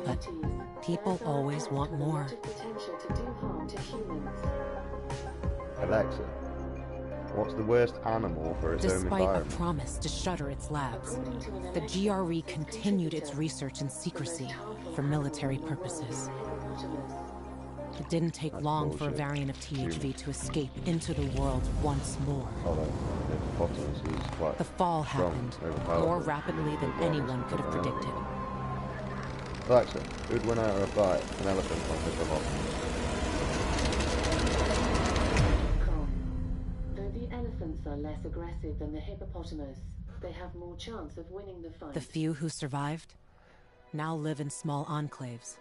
but people always want more. Alexa, what's the worst animal for its own Despite environment? a promise to shutter its labs, the GRE continued its research in secrecy for military purposes. It didn't take long for a variant of THV to escape into the world once more. The fall happened more rapidly than anyone could have predicted. Alexa, who'd win out of a fight? An elephant or a hippopotamus? Though the elephants are less aggressive than the hippopotamus, they have more chance of winning the fight. The few who survived now live in small enclaves.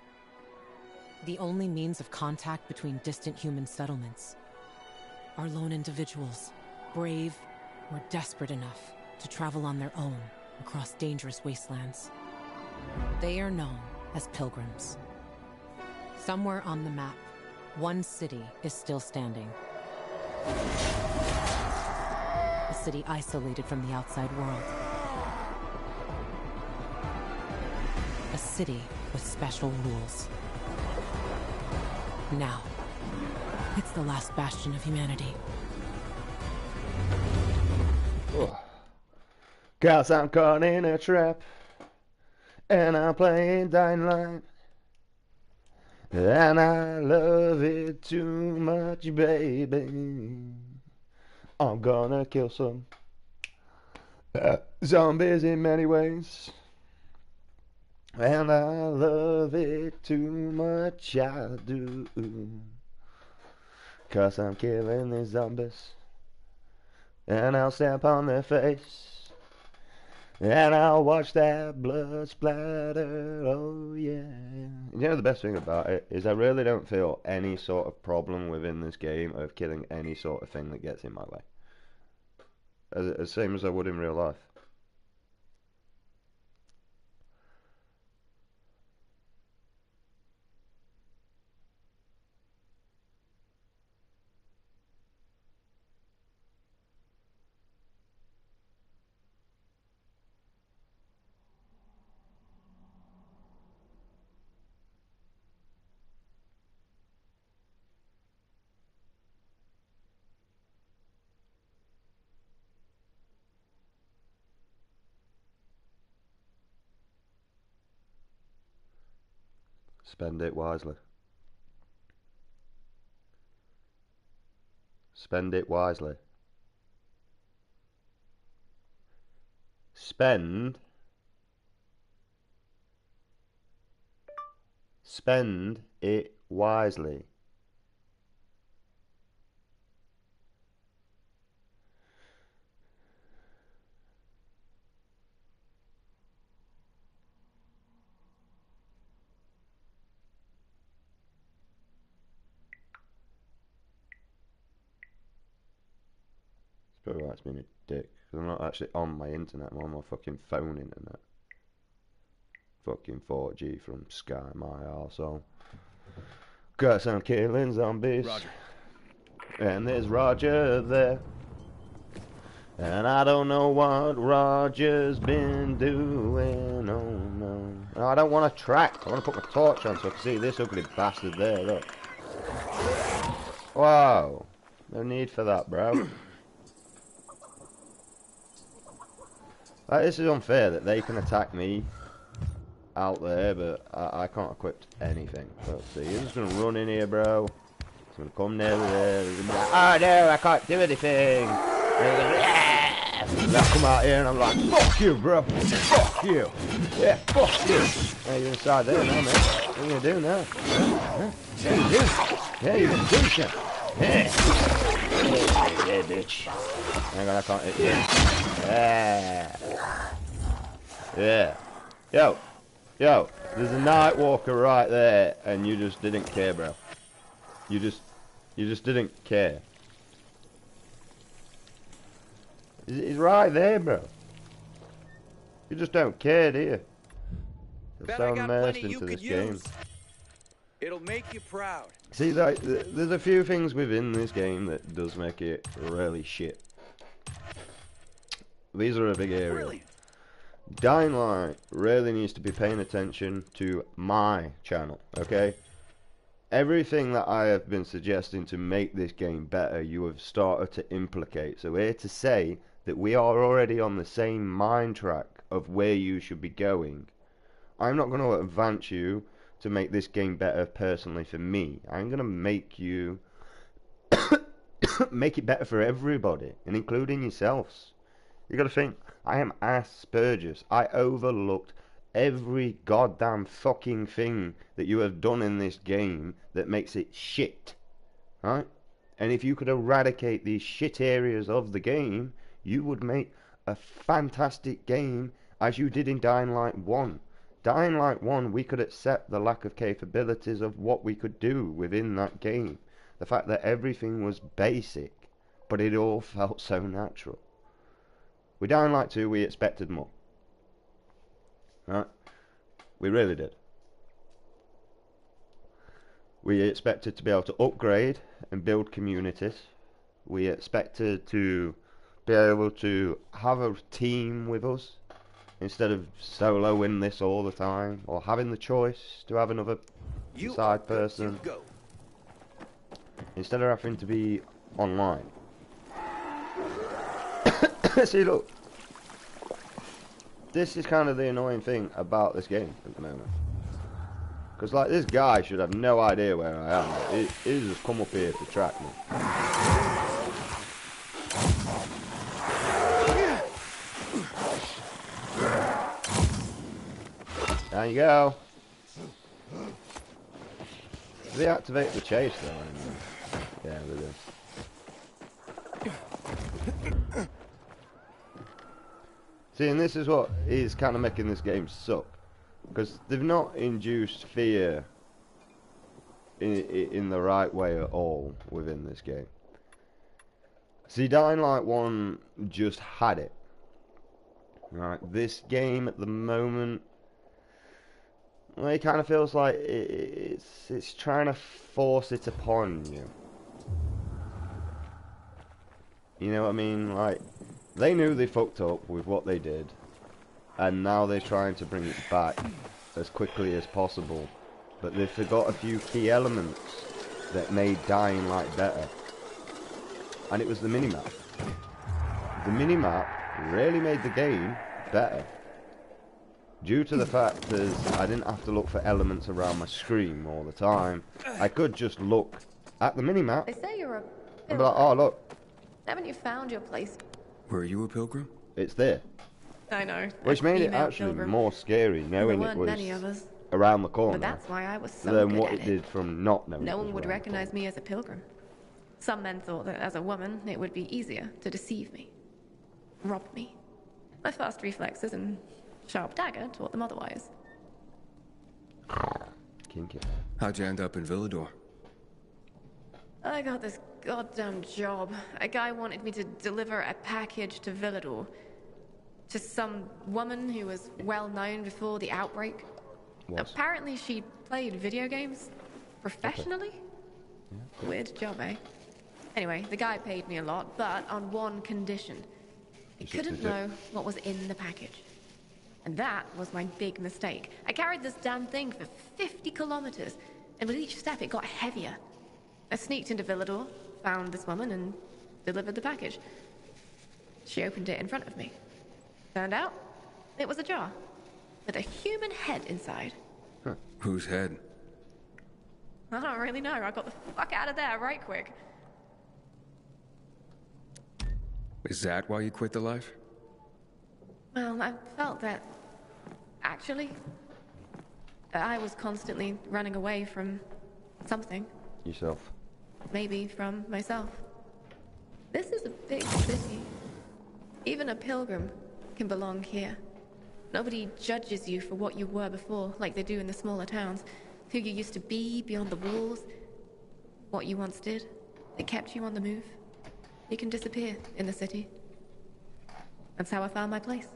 The only means of contact between distant human settlements are lone individuals, brave or desperate enough to travel on their own across dangerous wastelands. They are known as pilgrims. Somewhere on the map, one city is still standing. A city isolated from the outside world. A city with special rules. Now, it's the last bastion of humanity. Oh. 'Cause I'm caught in a trap, and I'm playing Dying Light, and I love it too much, baby. I'm gonna kill some zombies in many ways, and I love it too much, I do. 'Cause I'm killing these zombies, and I'll stamp on their face, and I'll watch that blood splatter, oh yeah. You know the best thing about it is I really don't feel any sort of problem within this game of killing any sort of thing that gets in my way. As same as I would in real life. Spend it wisely. Spend it wisely. Spend it wisely. It's probably why it's being a dick, because I'm not actually on my internet, I'm on my fucking phone internet. Fucking 4G from Sky, my arsehole. Got some killing zombies. Roger. And there's Roger there. And I don't know what Roger's been doing, oh no. No, I don't want to track, I want to put my torch on so I can see this ugly bastard there, look. Wow, no need for that, bro. Like, this is unfair that they can attack me out there, but I can't equip anything. Let's see, you're just going to run in here, bro. It's going to come near there. Like, oh no, I can't do anything. And I come out here and I'm like, fuck you, bro. Fuck you. Yeah, fuck you. Yeah, you're inside there now, mate. What are you going to do now? Huh? Yeah, you do. Yeah, you're going to do shit. Yeah. Yeah, bitch. Hang on, I can't hit you. Yeah. Yeah. Yo, there's a night walker right there, and you just didn't care, bro. You just didn't care. He's right there, bro. You just don't care, do you? You're so immersed into this game. It'll make you proud. See, like, there's a few things within this game that does make it really shit. These are a big area. Brilliant. Dying Light really needs to be paying attention to my channel, okay? Everything that I have been suggesting to make this game better, you have started to implicate. So here to say that we are already on the same mind track of where you should be going. I'm not going to advance you to make this game better personally for me. I'm going to make you make it better for everybody, and including yourselves. You got to think, I am Asperger's. I overlooked every goddamn fucking thing that you have done in this game that makes it shit, right? And if you could eradicate these shit areas of the game, you would make a fantastic game, as you did in Dying Light 1. Dying Light 1, we could accept the lack of capabilities of what we could do within that game. The fact that everything was basic, but it all felt so natural. With Dying Light 2, we expected more. Right? We really did. We expected to be able to upgrade and build communities. We expected to be able to have a team with us instead of soloing this all the time, or having the choice to have another side person instead of having to be online. See, look, this is kind of the annoying thing about this game at the moment. Because, like, this guy should have no idea where I am. He's just come up here to track me. There you go. Do they activate the chase, though? Yeah, they do. See, and this is what is kind of making this game suck. Because they've not induced fear in the right way at all within this game. See, Dying Light 1 just had it. Right, this game at the moment, well, it kind of feels like it's trying to force it upon you. You know what I mean? Like, they knew they fucked up with what they did, and now they're trying to bring it back as quickly as possible. But they forgot a few key elements that made Dying Light better. And it was the minimap. The minimap really made the game better. Due to the fact that I didn't have to look for elements around my screen all the time. I could just look at the minimap They say you're a and be like, oh look, Haven't you found your place? Were you a pilgrim? it's there. I know. Which made it actually more scary knowing there it weren't was many of us, around the corner but that's why I was so than good what at it did from not knowing. No it one was would around the recognize me as a pilgrim. Some men thought that as a woman, it would be easier to deceive me, rob me. My fast reflexes and sharp dagger taught them otherwise. corner. Kinky. How'd you end up in Villador? I got this goddamn job. A guy wanted me to deliver a package to Villador. To some woman who was well known before the outbreak. Was. Apparently she played video games professionally. Yeah. Weird job, eh? Anyway, the guy paid me a lot, but on one condition. I couldn't know what was in the package. And that was my big mistake. I carried this damn thing for 50 kilometers, and with each step it got heavier. I sneaked into Villador, found this woman, and delivered the package. She opened it in front of me. Turned out, it was a jar with a human head inside. Huh. Whose head? I don't really know. I got the fuck out of there right quick. Is that why you quit the life? Well, I felt that, actually, I was constantly running away from something. Yourself. Maybe from myself. This is a big city. Even a pilgrim can belong here. Nobody judges you for what you were before, like they do in the smaller towns. Who you used to be beyond the walls. What you once did. It kept you on the move. You can disappear in the city. That's how I found my place.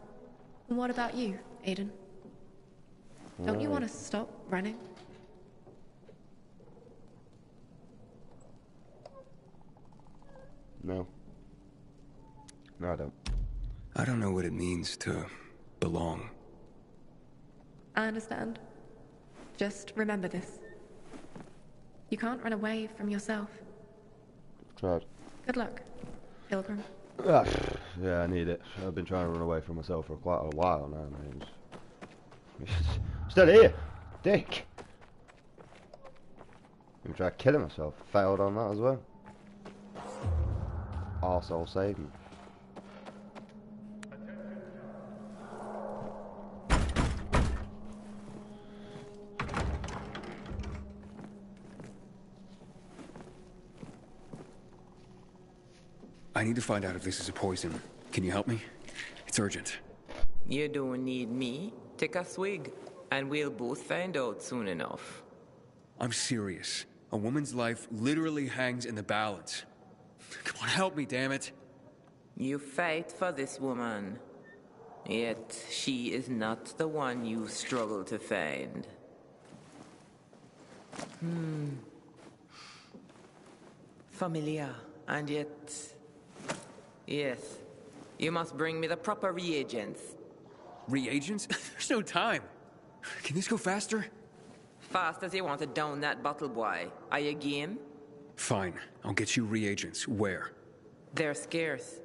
And what about you, Aiden? Don't you want to stop running? No. No, I don't. I don't know what it means to belong. I understand. Just remember this. You can't run away from yourself. Tried. Good luck, Pilgrim. Ah, yeah, I need it. I've been trying to run away from myself for quite a while now, man. Still here! Dick! Even tried killing myself. Failed on that as well. Arsehole saved me. I need to find out if this is a poison. Can you help me? It's urgent. You don't need me. Take a swig, and we'll both find out soon enough. I'm serious. A woman's life literally hangs in the balance. Come on, help me, damn it. You fight for this woman, yet she is not the one you struggle to find. Familiar, and yet... Yes, you must bring me the proper reagents. Reagents? There's no time. Can this go faster? Fast as you want to down that bottle, boy. Are you game? Fine, I'll get you reagents. Where? They're scarce,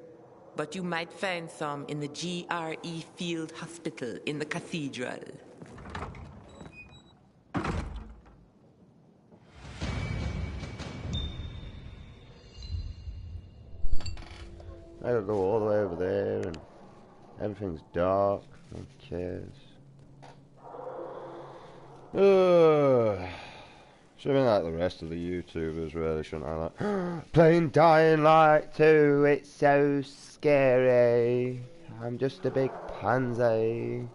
but you might find some in the GRE Field Hospital in the cathedral. I gotta go all the way over there, and everything's dark. No one cares. Should have been like the rest of the YouTubers, really, shouldn't I? Like, playing Dying Light 2, it's so scary. I'm just a big pansy.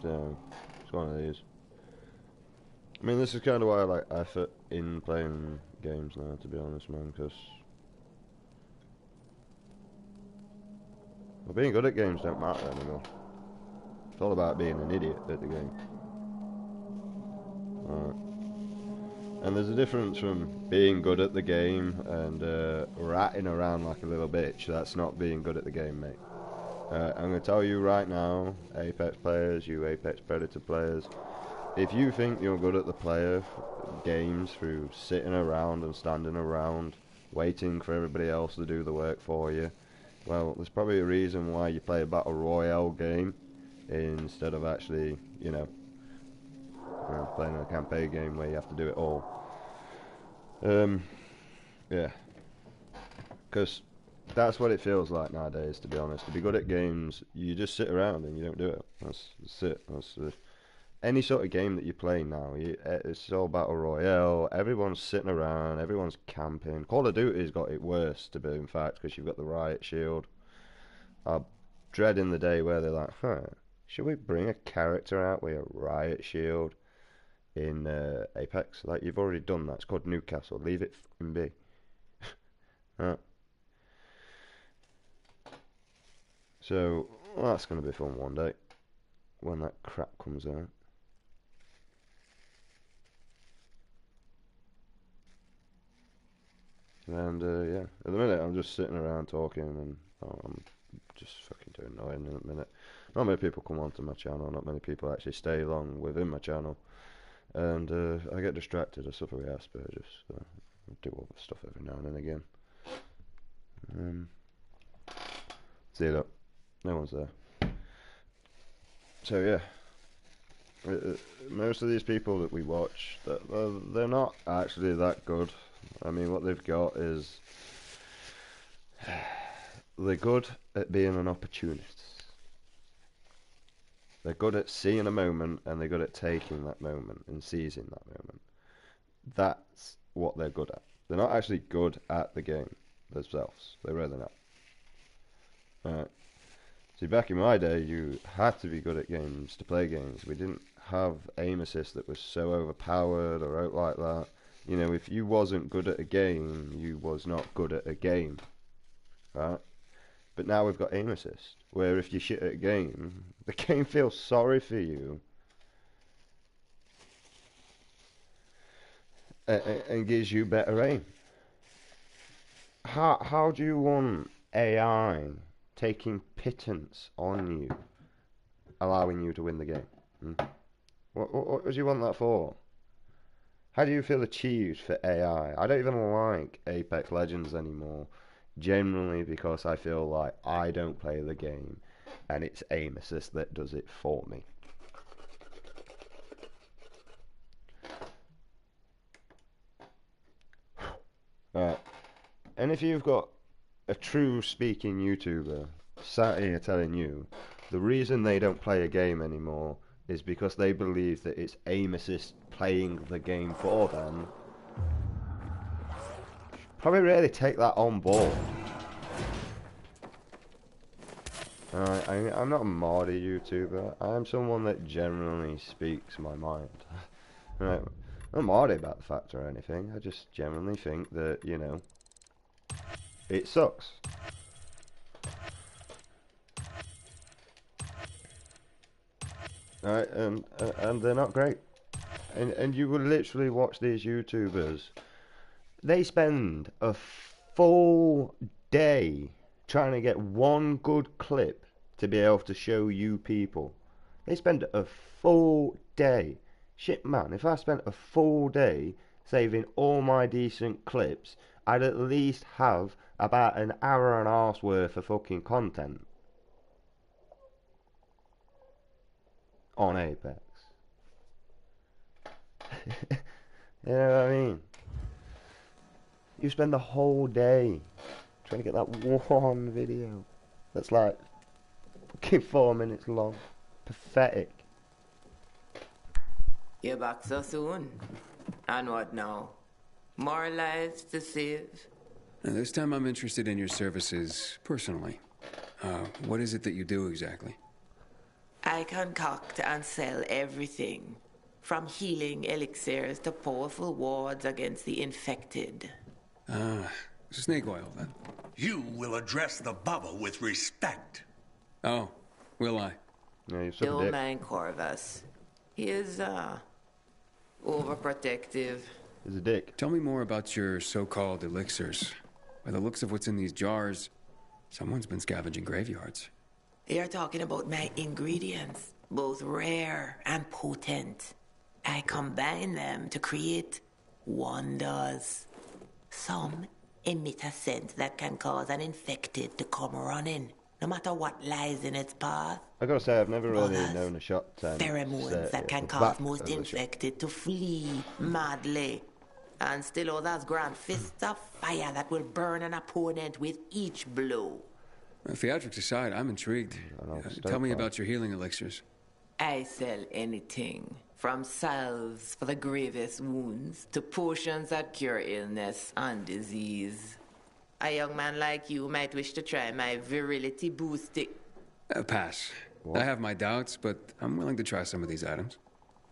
So, it's one of these. I mean, this is kind of why I like effort in playing games now, to be honest, man, because... well, being good at games don't matter anymore. It's all about being an idiot at the game. Alright. And there's a difference from being good at the game and ratting around like a little bitch. That's not being good at the game, mate. I'm going to tell you right now, Apex players, you Apex Predator players, if you think you're good at the player games through sitting around and standing around, waiting for everybody else to do the work for you, well, there's probably a reason why you play a Battle Royale game instead of actually, you know, playing a campaign game where you have to do it all. Yeah. Because that's what it feels like nowadays, to be honest. To be good at games, you just sit around and you don't do it. That's it. Any sort of game that you play now, it's all Battle Royale. Everyone's sitting around, everyone's camping. Call of Duty's got it worse, to be in fact, because you've got the riot shield. I'm dreading the day where they're like, should we bring a character out with a riot shield in Apex? Like, you've already done that. It's called Newcastle. Leave it f***ing be. So, well, that's going to be fun one day, when that crap comes out. And, yeah, at the minute I'm just sitting around talking, and I'm just fucking too annoying in a minute. Not many people come onto my channel, not many people actually stay long within my channel. And I get distracted. I suffer with Asperger's, so I do other stuff every now and again. See that? No one's there. So yeah, most of these people that we watch, they're not actually that good. I mean, what they've got is they're good at being an opportunist. They're good at seeing a moment, and they're good at taking that moment and seizing that moment. That's what they're good at. They're not actually good at the game themselves. They're really not. Alright. See, back in my day, you had to be good at games to play games. We didn't have aim assist that was so overpowered or out like that. You know, if you wasn't good at a game, you was not good at a game, right? But now we've got aim assist, where if you shit at a game, the game feels sorry for you and gives you better aim. How do you want AI taking pittance on you, allowing you to win the game? What do you want that for? How do you feel achieved for AI? I don't even like Apex Legends anymore, generally because I feel like I don't play the game and it's aim assist that does it for me. Alright, and if you've got a true speaking YouTuber sat here telling you the reason they don't play a game anymore is because they believe that it's aim assist playing the game for them, probably really take that on board. I'm not a Mardy YouTuber. I am someone that generally speaks my mind. Right. I'm not Mardy about the fact or anything. I just generally think that, you know, it sucks. Alright, and they're not great. And you will literally watch these YouTubers. They spend a full day trying to get one good clip to be able to show you people. They spend a full day. Shit, man, if I spent a full day saving all my decent clips, I'd at least have about an hour and a half's worth of fucking content on Apex. You know what I mean? You spend the whole day trying to get that one video that's like fucking 4 minutes long. Pathetic. You're back so soon. And what now? More lives to save? Now, this time I'm interested in your services personally. What is it that you do exactly? I concoct and sell everything. From healing elixirs to powerful wards against the infected. Snake oil, then. You will address the bubble with respect. Oh, will I? Yeah, you're such a Don't dick. mind Corvus. He is, overprotective. He's a dick. Tell me more about your so-called elixirs. By the looks of what's in these jars, someone's been scavenging graveyards. You're talking about my ingredients, both rare and potent. I combine them to create wonders. Some emit a scent that can cause an infected to come running, no matter what lies in its path. I gotta say, I've never really Others, known a shot pheromones that can the cause back most of the shot. infected to flee madly. And still others grant fists of fire that will burn an opponent with each blow. Theatrics aside, I'm intrigued. Tell me about your healing elixirs. I sell anything, from salves for the gravest wounds to potions that cure illness and disease. A young man like you might wish to try my virility boosting. Pass. I have my doubts, but I'm willing to try some of these items.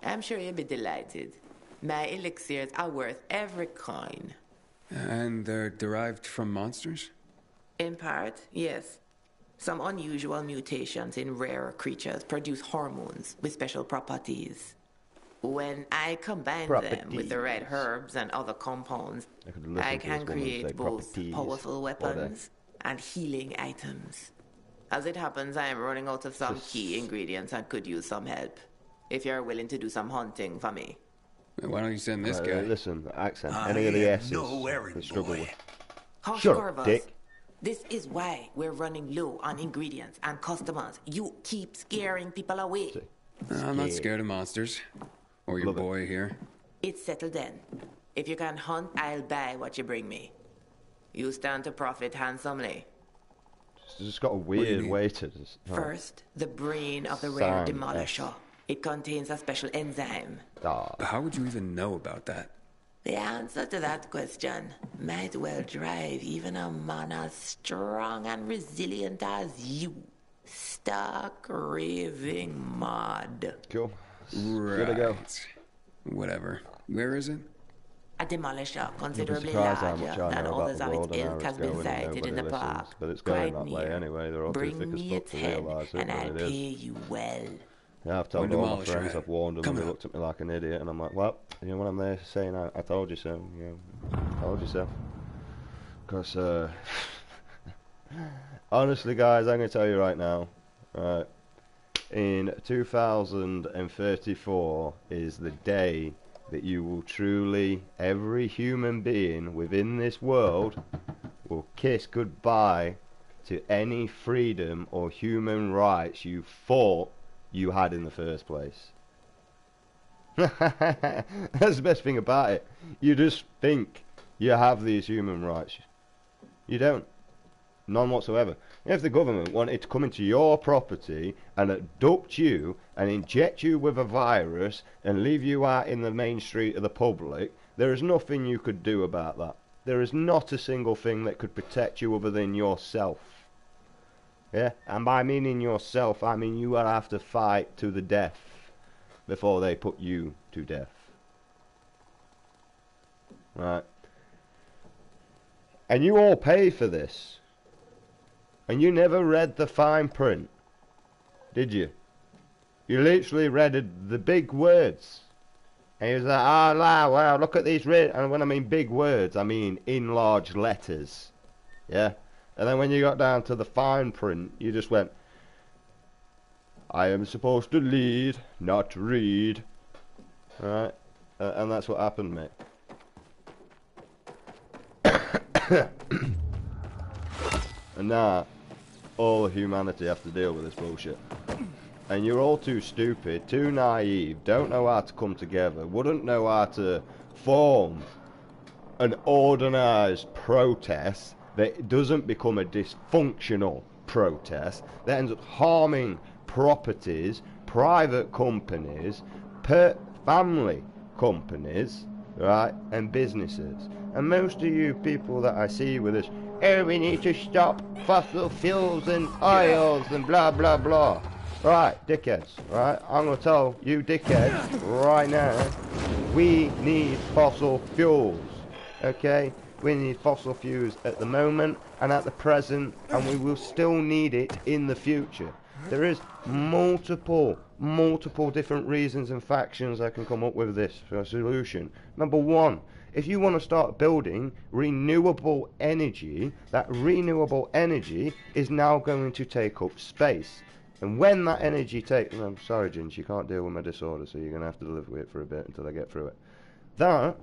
I'm sure you'll be delighted. My elixirs are worth every coin. And they're derived from monsters? In part, yes. Some unusual mutations in rarer creatures produce hormones with special properties. When I combine them with the right herbs and other compounds, I can create both powerful weapons and healing items. As it happens, I am running out of some key ingredients and could use some help. If you're willing to do some hunting for me. Why don't you send this guy? Listen, the accent. Any of the S's no errand that struggle boy. with. Hush, Shut Corvus. up, dick. This is why we're running low on ingredients and customers. You keep scaring people away. I'm not scared of monsters. Or your Love it. boy here. It's settled then. If you can hunt, I'll buy what you bring me. You stand to profit handsomely. It's just got a do you weird need? way to just... First, the brain of the rare Sam demolisher. It contains a special enzyme. How would you even know about that? The answer to that question might well drive even a man as strong and resilient as you Stark raving mad. Cool. Right. Gotta go. Whatever. Where is it? A demolisher You'll be considerably surprised how larger much I than know about others the of its world and how ilk it's has been going, and sited in nobody the listens. park. But it's going Quite that way near. anyway. They're all too Bring thick as me fuck its to head, realise it, and I'll but it pay is. you well. Yeah, I've told Or all my demolish friends, her. I've warned them, Come and they on. looked at me like an idiot, and I'm like, well, you know when I'm there saying I told you so, you know, told you so. Because, honestly guys, I'm going to tell you right now, right, in 2034 is the day that you will truly, every human being within this world will kiss goodbye to any freedom or human rights you thought you had in the first place. That's the best thing about it. You just think you have these human rights. You don't. None whatsoever. If the government wanted to come into your property and abduct you and inject you with a virus and leave you out in the main street of the public, there is nothing you could do about that. There is not a single thing that could protect you other than yourself. Yeah? And by meaning yourself, I mean you will have to fight to the death before they put you to death. Right? And you all pay for this. And you never read the fine print, did you? You literally read the big words. And he was like, oh, wow, look at these red. And when I mean big words, I mean in large letters. Yeah? And then when you got down to the fine print, you just went, I am supposed to lead, not read. Alright? And that's what happened, mate. And now, all of humanity have to deal with this bullshit. And you're all too stupid, too naive, don't know how to come together, wouldn't know how to form an organised protest that doesn't become a dysfunctional protest that ends up harming properties, private companies, family companies, right, and businesses. And most of you people that I see with this, oh, we need to stop fossil fuels and oils and blah, blah, blah. Right, dickheads, right? I'm going to tell you dickheads right now, we need fossil fuels, okay? We need fossil fuels at the moment and at the present, and we will still need it in the future. There is multiple different reasons and factions that can come up with this for a solution. Number one, if you want to start building renewable energy, that renewable energy is now going to take up space. And when that energy takes... I'm sorry, Ginge, you can't deal with my disorder, so you're going to have to live with it for a bit until I get through it. That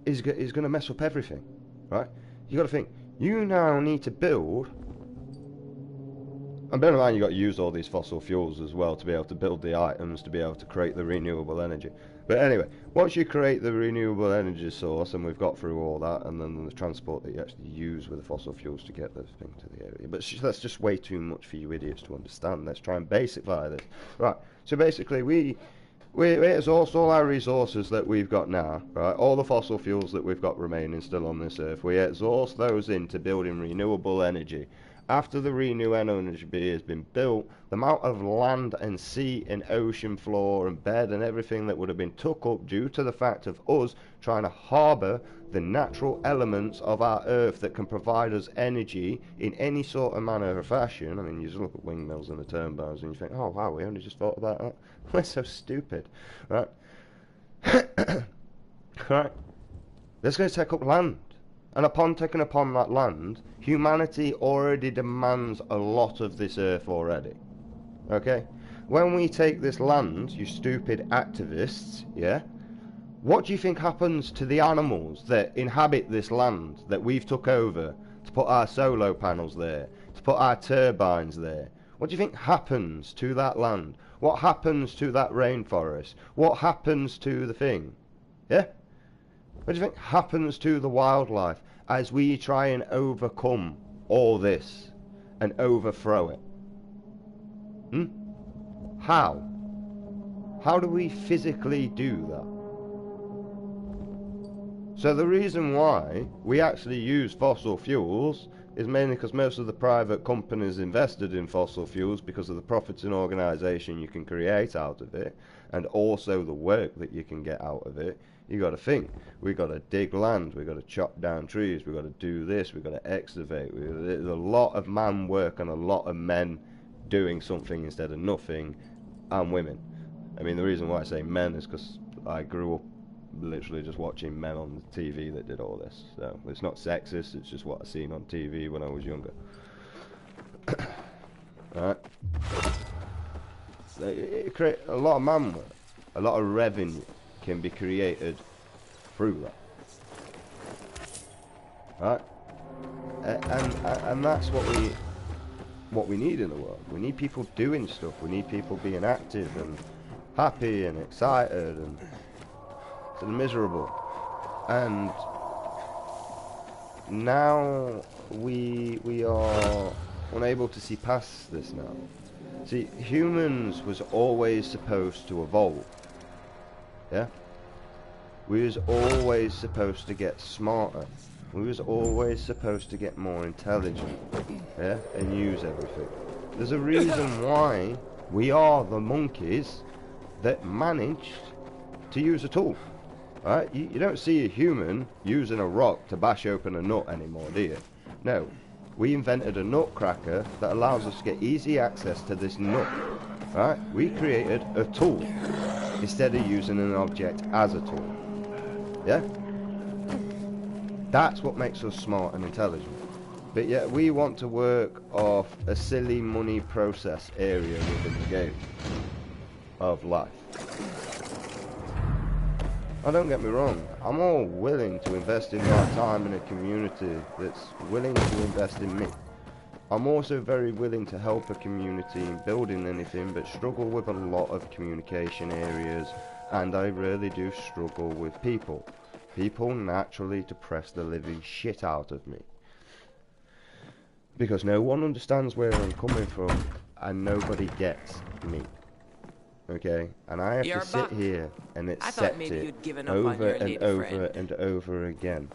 is going to mess up everything, right? You got to think, you now need to build... And bear in mind, you've got to use all these fossil fuels as well to be able to build the items, to be able to create the renewable energy. But anyway, once you create the renewable energy source, and we've got through all that, and then the transport that you actually use with the fossil fuels to get the thing to the area. But that's just way too much for you idiots to understand. Let's try and basify this. Right, so basically we exhaust all our resources that we've got now, right? All the fossil fuels that we've got remaining still on this earth, we exhaust those into building renewable energy. After the renewable energy has been built, the amount of land and sea and ocean floor and bed and everything that would have been took up due to the fact of us trying to harbour the natural elements of our earth that can provide us energy in any sort of manner or fashion. I mean, you just look at windmills and the turbines and you think, oh wow, we only just thought about that. We're so stupid, right? Right? That's going to take up land. And upon taking upon that land, humanity already demands a lot of this earth already. Okay? When we take this land, you stupid activists, yeah? What do you think happens to the animals that inhabit this land that we've took over to put our solar panels there, to put our turbines there? What do you think happens to that land? What happens to that rainforest? What happens to the thing? Yeah? What do you think happens to the wildlife as we try and overcome all this and overthrow it? How? How do we physically do that? So the reason why we actually use fossil fuels is mainly because most of the private companies invested in fossil fuels because of the profits and organisation you can create out of it, and also the work that you can get out of it. You got to think, we got to dig land, we got to chop down trees, we got to do this, we got to excavate. There's a lot of man work and a lot of men doing something instead of nothing, and women. I mean, the reason why I say men is because I grew up literally just watching men on the TV that did all this. So it's not sexist, it's just what I seen on TV when I was younger. Right? So it create a lot of man work, a lot of revenue can be created through that. Right? And that's what we need in the world. We need people doing stuff. We need people being active and happy and excited and miserable. And now we are unable to see past this now. See, humans was always supposed to evolve. Yeah? We was always supposed to get smarter. We was always supposed to get more intelligent. Yeah? And use everything. There's a reason why we are the monkeys that managed to use a tool. Right? You don't see a human using a rock to bash open a nut anymore, do you? No. We invented a nutcracker that allows us to get easy access to this nut. Right? We created a tool instead of using an object as a tool. Yeah? That's what makes us smart and intelligent. But yet we want to work off a silly money process area within the game of life. Now don't get me wrong, I'm all willing to invest in my time in a community that's willing to invest in me. I'm also very willing to help a community in building anything, but struggle with a lot of communication areas, and I really do struggle with people. People naturally depress the living shit out of me. Because no one understands where I'm coming from, and nobody gets me. Okay, and I have to sit here and accept it over and over and over again.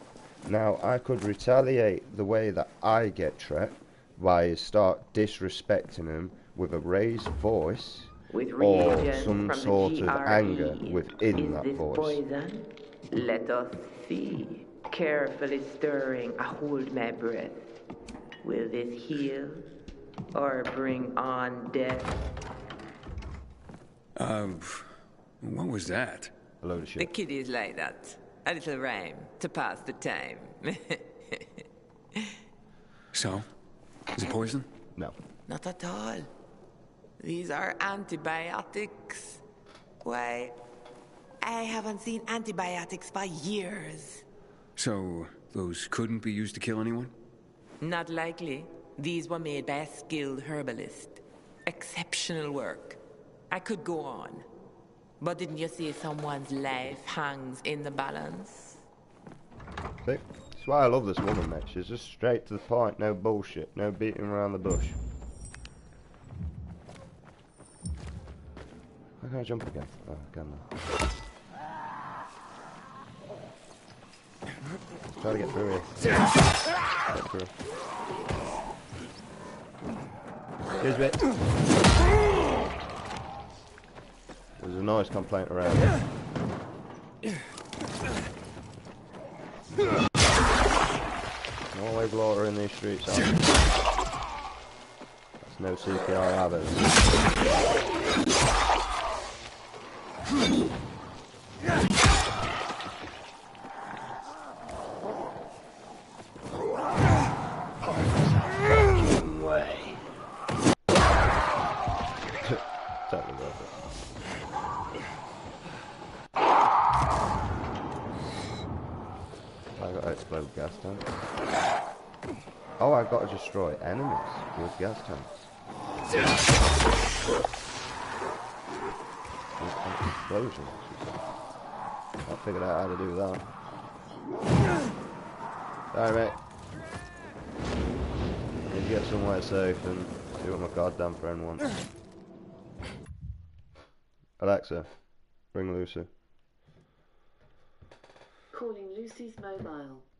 Now, I could retaliate the way that I get treated by start disrespecting them with a raised voice or some sort of anger within that voice. Poison? Let us see. Carefully stirring, I hold my breath. Will this heal or bring on death? What was that? A load of shit. The kiddies like that. A little rhyme to pass the time. So? Is it poison? No. Not at all. These are antibiotics. Why, I haven't seen antibiotics for years. So, those couldn't be used to kill anyone? Not likely. These were made by a skilled herbalist. Exceptional work. I could go on. But didn't you see someone's life hangs in the balance? See? That's why I love this woman, mate. She's just straight to the point, no bullshit, no beating around the bush. How can I jump again? Oh, I can now. Try to get through here. Get through. Excuse me. There's a noise complaint around here. Always water in these streets, are there? That's no CPR either. Totally worth it. I got to explode gas tanks. Oh, I've got to destroy enemies with gas tanks. Explosions. I figured out how to do that. Sorry, mate. Need to get somewhere safe and see what my goddamn friend wants. Alexa, bring Lucy. Calling Lucy's mobile.